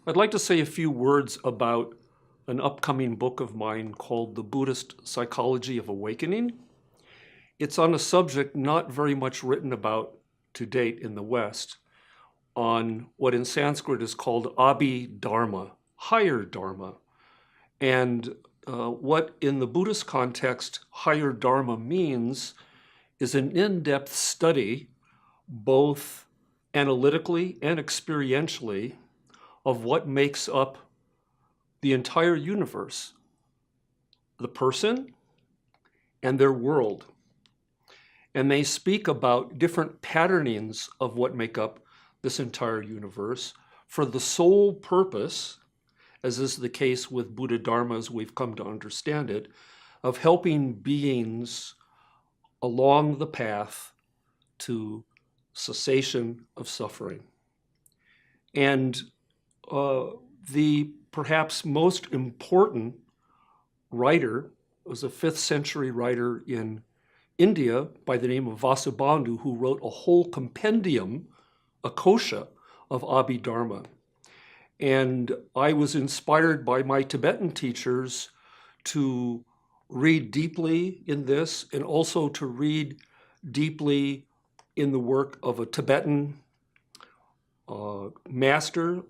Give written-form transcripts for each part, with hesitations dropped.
I'd like to say a few words about an upcoming book of mine called The Buddhist Psychology of Awakening. It's on a subject not very much written about to date in the West, on what in Sanskrit is called Abhidharma, higher Dharma. And what in the Buddhist context higher Dharma means is an in-depth study, both analytically and experientially, of what makes up the entire universe, the person and their world. And they speak about different patternings of what make up this entire universe for the sole purpose, as is the case with Buddha Dharma as we've come to understand it, of helping beings along the path to cessation of suffering. And the perhaps most important writer was a 5th century writer in India by the name of Vasubandhu, who wrote a whole compendium, a kosha, of Abhidharma. And I was inspired by my Tibetan teachers to read deeply in this and also to read deeply in the work of a Tibetan master,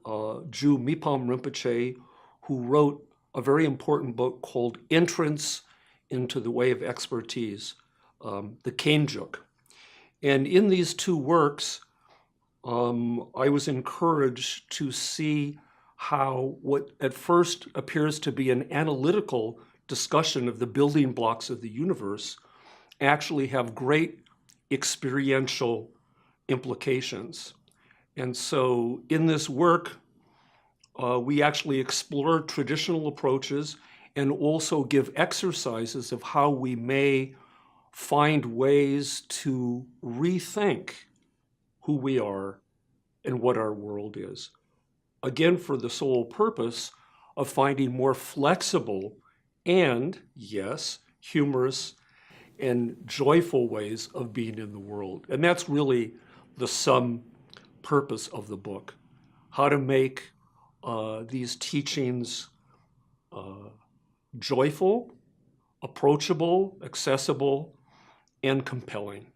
Ju Mipam Rinpoche, who wrote a very important book called Entrance into the Way of Expertise, the Kenjuk. And in these two works, I was encouraged to see how what at first appears to be an analytical discussion of the building blocks of the universe actually have great experiential implications. And so in this work, we actually explore traditional approaches and also give exercises of how we may find ways to rethink who we are and what our world is. Again, for the sole purpose of finding more flexible and, yes, humorous and joyful ways of being in the world. And that's really the sum purpose of the book, how to make these teachings joyful, approachable, accessible, and compelling.